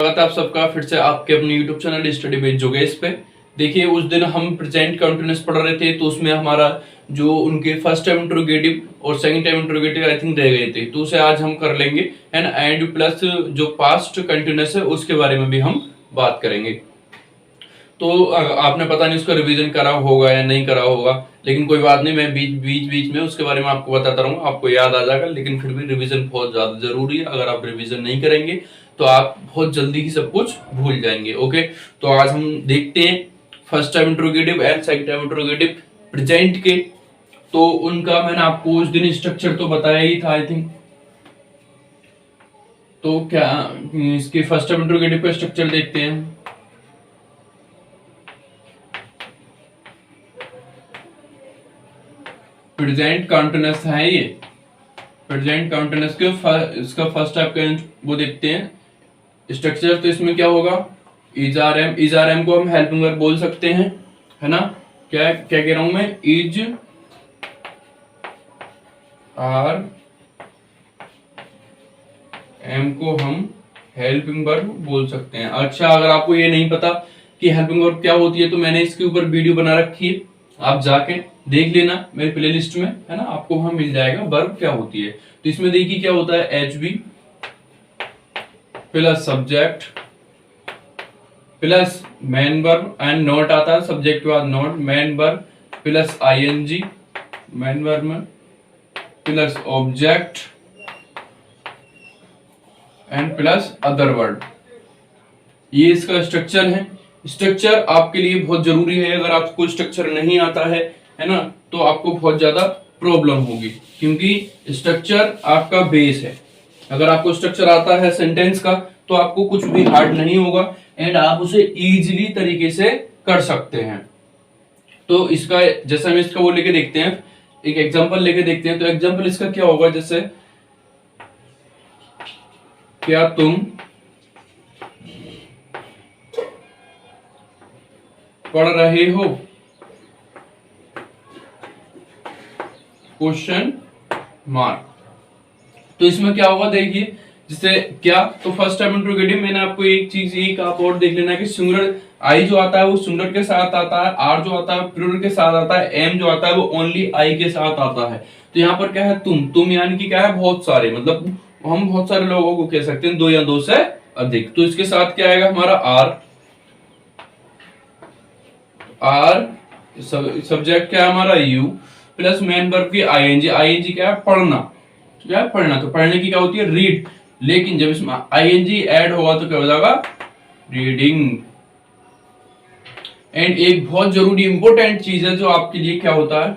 स्वागत है आप सबका फिर से आपके अपने YouTube चैनल स्टडी विद जोगेश पे। देखिए उस दिन हम प्रेजेंट कंटिन्यूअस पढ़ रहे थे, तो उसमें हमारा जो उनके फर्स्ट टाइम इंट्रोगेटिव और second time interrogative I think रह गए थे, तो उसे आज हम कर लेंगे एंड प्लस जो पास्ट कंटिन्यूअस है उसके बारे में भी हम बात करेंगे। तो आपने पता नहीं उसका रिवीजन करा होगा या नहीं करा होगा, लेकिन कोई बात नहीं, मैं बीच में उसके बारे में आपको बताता रहूंगा, आपको याद आ जाएगा। लेकिन फिर भी रिवीजन बहुत ज्यादा जरूरी है। अगर आप रिवीजन नहीं करेंगे तो आप बहुत जल्दी ही सब कुछ भूल जाएंगे। ओके, तो आज हम देखते हैं first time interrogative and second time interrogative present के। तो उनका मैंने आपको उस दिन स्ट्रक्चर तो बताया ही था आई थिंक। तो क्या इसके फर्स्ट टाइम इंट्रोगेटिव का स्ट्रक्चर देखते हैं। प्रेजेंट कंटिन्यूअस है ये, प्रेजेंट कंटिन्यूअस के इसका फर्स्ट टाइप का वो देखते हैं स्ट्रक्चर। तो इसमें क्या होगा, इज आर एम को हम हेल्पिंग वर्ब बोल सकते हैं, है ना। क्या क्या कह रहा हूं मैं, इज आर एम को हम हेल्पिंग वर्ब बोल सकते हैं। अच्छा, अगर आपको ये नहीं पता कि हेल्पिंग वर्ब क्या होती है, तो मैंने इसके ऊपर वीडियो बना रखी है, आप जाके देख लेना मेरे प्लेलिस्ट में, है ना, आपको वहां मिल जाएगा वर्ब क्या होती है। तो इसमें देखिए क्या होता है, H B plus subject plus main verb and not आता है, सब्जेक्ट के बाद not, main verb plus ING, main verb में plus object and plus other word. ये इसका स्ट्रक्चर है। स्ट्रक्चर आपके लिए बहुत जरूरी है। अगर आपको स्ट्रक्चर नहीं आता है ना, तो आपको बहुत ज्यादा प्रॉब्लम होगी, क्योंकि स्ट्रक्चर आपका बेस है। अगर आपको स्ट्रक्चर आता है सेंटेंस का, तो आपको कुछ भी हार्ड नहीं होगा एंड आप उसे इजीली तरीके से कर सकते हैं। तो इसका जैसे हम इसका वो लेके देखते हैं, एक एग्जांपल लेके देखते हैं। तो एग्जांपल इसका क्या होगा, जैसे क्या तुम पढ़ रहे हो, क्वेश्चन मार्क। तो इसमें क्या होगा, देखिए जिससे क्या, तो फर्स्ट टाइम इंट्रोगेटिव मैंने आपको एक चीज यही कहा, आप और देख लेना कि सिंगुलर आई जो आता है वो सिंगुलर के साथ आता है, आर जो आता है प्लूरल के साथ आता है, एम जो आता है वो ओनली आई के साथ आता है। तो यहाँ पर क्या है, तुम यानी कि क्या है, बहुत सारे, मतलब हम बहुत सारे लोगों को कह सकते हैं, दो या दो से अधिक। तो इसके साथ क्या आएगा हमारा आर सब्जेक्ट क्या है हमारा यू प्लस मेन वर्ब की आईएनजी। आईएनजी क्या है, पढ़ना, क्या है पढ़ना। तो पढ़ने की क्या होती है, रीड। लेकिन जब इसमें आईएनजी ऐड होगा तो क्या हो जाएगा, रीडिंग। एंड एक बहुत जरूरी इंपॉर्टेंट चीज है जो आपके लिए क्या होता है,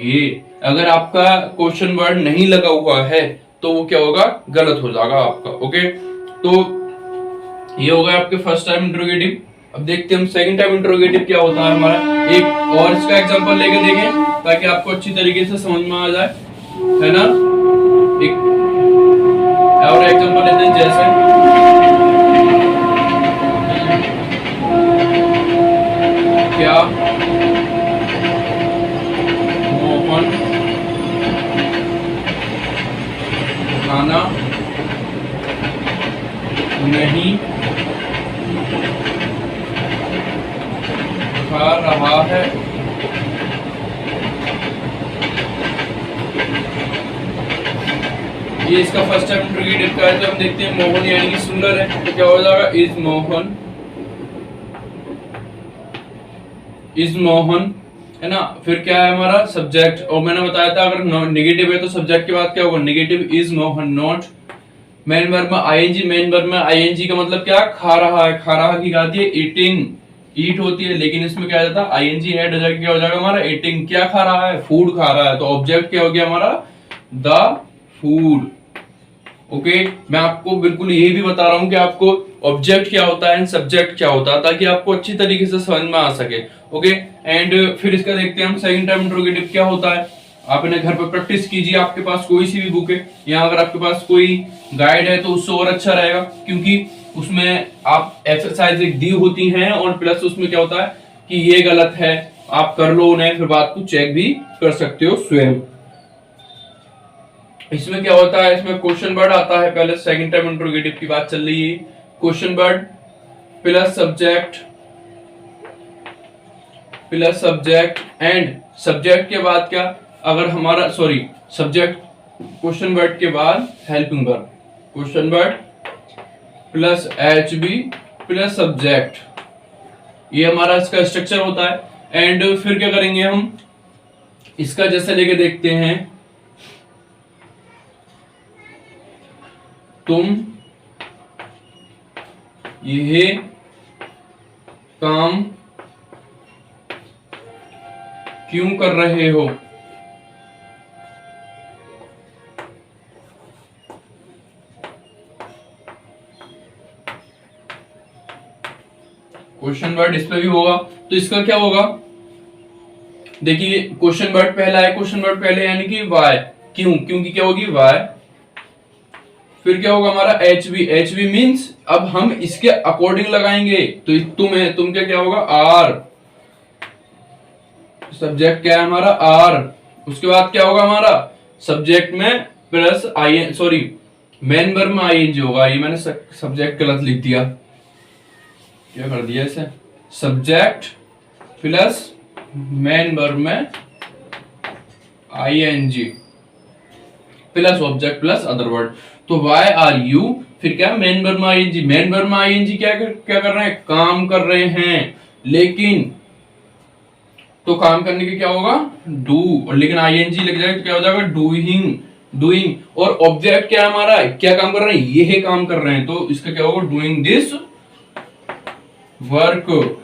ये अगर आपका क्वेश्चन वर्ड नहीं लगा हुआ है तो वो क्या होगा, गलत हो जाएगा आपका। ओके, तो ये होगा आपके फर्स्ट टाइम इंट्रोगेटिव। अब देखते हैं हम सेकंड टाइम इंट्रोगेटिव क्या होता है हमारा। एक और इसका एग्जांपल लेके देखें ताकि आपको अच्छी तरीके से समझ में आ जाए, है ना। एक और एग्जांपल लेते हैं, जैसे क्या मोहन खाना नहीं खा रहा है। ये इसका फर्स्ट टाइम इंट्रोगेटिव का है। तो हम देखते हैं मोहन यानी कि सिंगुलर है, तो क्या हो जाएगा, इज मोहन, है ना। फिर क्या है हमारा सब्जेक्ट, और मैंने बताया था अगर नेगेटिव है तो सब्जेक्ट के बाद क्या होगा, negative, is Mohan not. Main verb में आईएनजी, मेन वर्ब में आईएनजी का मतलब क्या, खा रहा है। खा रहा की क्या आती है, ईटिंग, ईट होती है, लेकिन इसमें क्या आ जाता है, आईएनजी ऐड हो जाएगा, क्या हो जाएगा हमारा, ईटिंग। क्या खा रहा है, फूड खा रहा है। तो ऑब्जेक्ट क्या हो गया हमारा, द फूड। ओके, मैं आपको बिल्कुल यही भी बता रहा हूं कि आपको ऑब्जेक्ट क्या होता है एंड सब्जेक्ट क्या होता है, ताकि आपको अच्छी तरीके से समझ में आ सके। ओके, एंड फिर इसका देखते हैं हम सेकंड टाइम इंट्रोगेटिव क्या होता है। आप इन्हें घर पर प्रैक्टिस कीजिए, आपके पास कोई सी भी बुक है या अगर आपके पास कोई गाइड है तो उससे और अच्छा रहेगा, क्योंकि उसमें आप एक्सरसाइज एक दी होती हैं और प्लस उसमें क्या होता है कि ये गलत है, आप कर लो उन्हें, फिर बात को चेक भी कर सकते हो स्वयं। इसमें क्या होता है, इसमें क्वेश्चन वर्ड आता है, पहले सेकंड टाइम इंट्रोगेटिव की बात चल रही है। Question word plus subject and subject के बाद क्या, अगर हमारा सब्जेक्ट क्वेश्चन वर्ड के बाद helping verb, question word plus HB plus subject, ये हमारा इसका स्ट्रक्चर होता है। एंड फिर क्या करेंगे हम, इसका जैसे लेके देखते हैं, तुम यह काम क्यों कर रहे हो, क्वेश्चन वर्ड इस पे भी होगा। तो इसका क्या होगा, देखिए क्वेश्चन वर्ड पहला है, क्वेश्चन वर्ड पहले यानी कि वाई, क्यों, क्योंकि क्या होगी वाई, फिर क्या होगा हमारा HB मींस अब हम इसके अकॉर्डिंग लगाएंगे, तो तुम है, तुम क्या होगा आर, सब्जेक्ट क्या है हमारा आर, उसके बाद क्या होगा हमारा सब्जेक्ट में प्लस मेन वर्ब में ING होगा, ये मैंने सब्जेक्ट गलत लिख दिया, क्या कर दिया इसे, सब्जेक्ट प्लस मेन वर्ब में ING plus object plus other word, तो वाई आर यू, फिर क्या मेन वर्ब में ING, मेन वर्ब में ING क्या कर रहे हैं, काम कर रहे हैं, लेकिन तो काम करने के क्या होगा डू, और लेकिन ING लग जाएगा तो क्या हो जाएगा डूइंग, और ऑब्जेक्ट क्या हमारा, क्या काम कर रहे हैं, ये काम कर रहे हैं, तो इसका क्या होगा doing this work,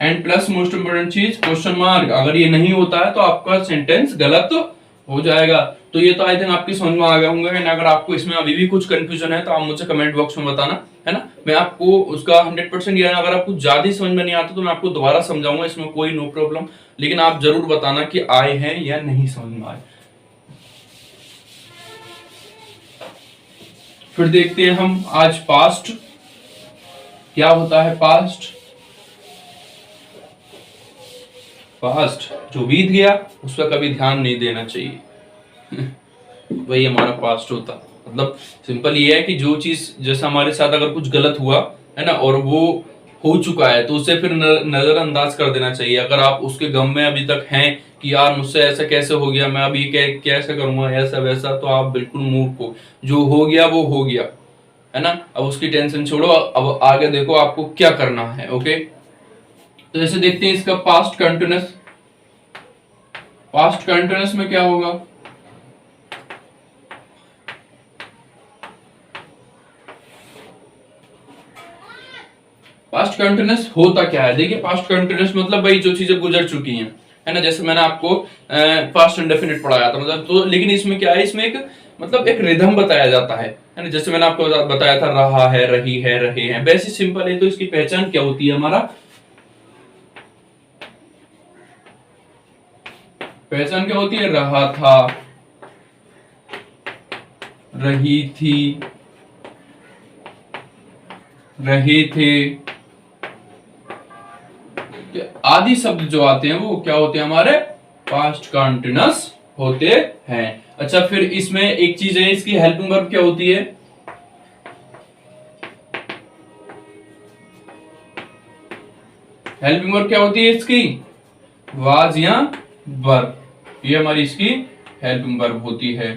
and plus most important चीज क्वेश्चन मार्क, अगर ये नहीं होता है तो आपका सेंटेंस गलत हो जाएगा। तो ये तो आई थिंक आपकी समझ में आ गया होंगे, अगर आपको इसमें अभी भी कुछ कंफ्यूजन है तो आप मुझे कमेंट बॉक्स में बताना, है ना, मैं आपको उसका 100% या अगर आपको ज्यादा समझ में नहीं आता तो मैं आपको दोबारा समझाऊंगा, इसमें कोई नो प्रॉब्लम, लेकिन आप जरूर बताना कि आए हैं या नहीं समझ में आए। फिर देखते हैं हम आज पास्ट क्या होता है, पास्ट जो बीत गया उस पर कभी ध्यान नहीं देना चाहिए वही हमारा पास्ट होता, मतलब सिंपल ये है कि जो चीज जैसे हमारे साथ अगर कुछ गलत हुआ है ना और वो हो चुका है तो उसे फिर नजरअंदाज कर देना चाहिए। अगर आप उसके गम में अभी तक हैं कि यार मुझसे ऐसा कैसे हो गया, मैं अभी कैसे करूंगा ऐसा वैसा, तो आप बिल्कुल मूर्ख हो, जो हो गया वो हो गया, है ना, अब उसकी टेंशन छोड़ो, अब आगे देखो आपको क्या करना है। ओके, तो जैसे देखते हैं इसका पास्ट कंटिन्यूअस में क्या होगा, पास्ट कंटिन्यूअस होता क्या है, देखिए पास्ट कंटिन्यूअस मतलब भाई जो चीजें गुजर चुकी हैं, है ना, जैसे मैंने आपको पास्ट इंडेफिनिट पढ़ाया था, मतलब तो लेकिन इसमें क्या है, इसमें एक मतलब एक रिदम बताया जाता है ना, जैसे मैंने आपको बताया था रहा है, रही है, रहे हैं, वैसे सिंपल है। तो इसकी पहचान क्या होती है, हमारा पहचान क्या होती है, रहा था, रही थी, रहे थे, आदि शब्द जो आते हैं वो क्या होते हैं, हमारे पास्ट कंटिन्यूअस होते हैं। अच्छा, फिर इसमें एक चीज है, इसकी हेल्पिंग वर्ब क्या होती है, हेल्पिंग वर्ब क्या होती है इसकी, वाज या वर्ब, ये हमारी इसकी हेल्पिंग वर्ब होती है।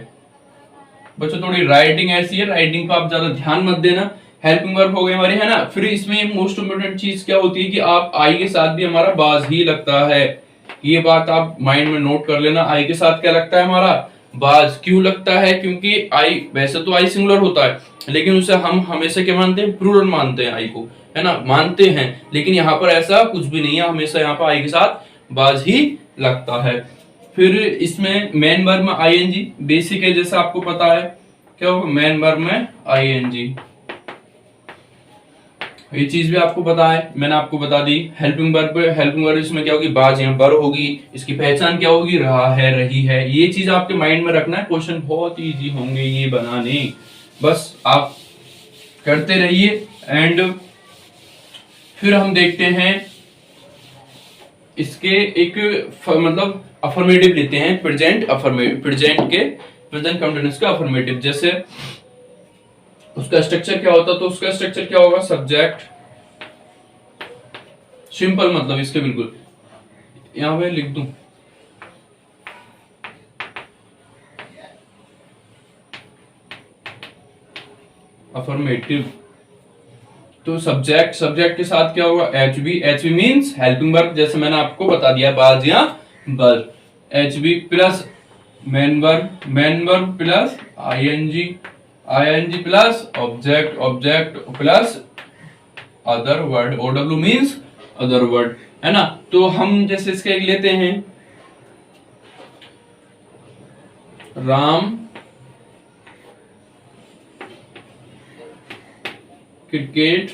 बच्चों थोड़ी राइटिंग ऐसी है, राइटिंग पर आप ज्यादा ध्यान मत देना, हेल्पिंग वर्ब हो गई हमारी, है ना। फिर इसमें मोस्ट इंपोर्टेंट चीज क्या होती है कि आप आई के साथ भी हमारा बाज ही लगता है, ये बात आप माइंड में नोट कर लेना, आई के साथ क्या लगता है हमारा बाज, क्यों लगता है, क्योंकि आई वैसे तो आई सिंगुलर होता है लेकिन उसे हम हमेशा क्या मानते हैं, प्लूरल मानते हैं आई को, है ना, मानते हैं, लेकिन यहाँ पर ऐसा कुछ भी नहीं है, हमेशा यहाँ पर आई के साथ बाज ही लगता है। फिर इसमें मेन वर्ब में ING बेसिक है, जैसा आपको पता है क्या होगा, मेन वर्ब में ING, ये चीज भी आपको पता है, मैंने आपको बता दी। हेल्पिंग वर्ब इसमें क्या होगी, बाज यहाँ पर होगी, इसकी पहचान क्या होगी, रहा है, रही है, ये चीज आपके माइंड में रखना है, क्वेश्चन बहुत इजी होंगे ये बनाने, बस आप करते रहिए। एंड फिर हम देखते हैं इसके एक मतलब अफर्मेटिव लेते हैं, प्रेजेंट कंटिन्यूअस का अफर्मेटिव, जैसे उसका स्ट्रक्चर क्या होता, तो उसका स्ट्रक्चर क्या होगा, सब्जेक्ट, सिंपल मतलब इसके बिल्कुल, यहां पे लिख दूं अफर्मेटिव। तो सब्जेक्ट, सब्जेक्ट के साथ क्या होगा, H B, H B means helping verb, जैसे मैंने आपको बता दिया, बाज या verb, H B plus main verb, main verb plus ING, ING plus object, object plus other word, OW means other word, है ना। तो हम जैसे इसके एक लेते हैं, राम क्रिकेट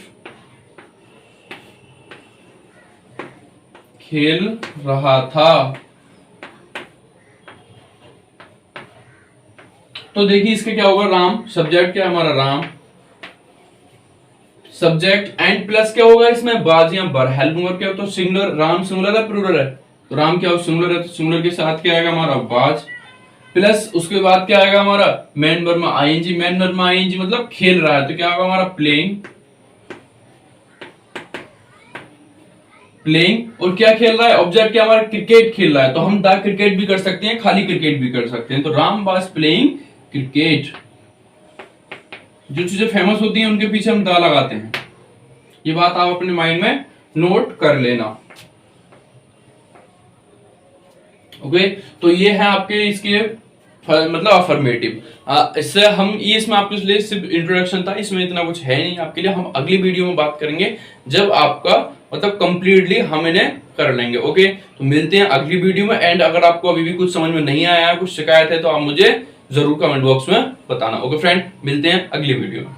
खेल रहा था। तो देखिए इसके क्या होगा, राम, सब्जेक्ट क्या है हमारा, राम, सब्जेक्ट एंड प्लस क्या होगा इसमें, बाज या बर, हेल्पिंग वर्ब क्या हो, तो सिंगुलर, राम सिंगुलर है प्लूरल है, तो राम क्या हो, सिंगुलर है, तो सिंगुलर के साथ क्या आएगा हमारा, बाज, प्लस उसके बाद क्या आएगा हमारा, मेन वर्ब में आईएनजी, मेन वर्ब में आईएनजी मतलब खेल रहा है, तो क्या होगा हमारा, प्लेइंग, प्लेइंग, और क्या खेल रहा है, ऑब्जेक्ट क्या हमारा, क्रिकेट खेल रहा है, तो हम द क्रिकेट भी कर सकते हैं, खाली क्रिकेट भी कर सकते हैं, तो राम वाज प्लेइंग क्रिकेट। जो चीजें फेमस होती हैं उनके पीछे हम द लगाते हैं, ये बात आप अपने माइंड में नोट कर लेना। ओके, तो ये है आपके इसके मतलब अफर्मेटिव। इससे हम ये, इसमें आपके लिए सिर्फ इंट्रोडक्शन था, इसमें इतना कुछ है नहीं आपके लिए, हम अगली वीडियो में बात करेंगे जब आपका मतलब कंप्लीटली हम इन्हें कर लेंगे। ओके, तो मिलते हैं अगली वीडियो में। एंड अगर आपको अभी भी कुछ समझ में नहीं आया है, कुछ शिकायत है, तो आप मुझे जरूर कमेंट बॉक्स में बताना। ओके फ्रेंड, मिलते हैं अगली वीडियो में।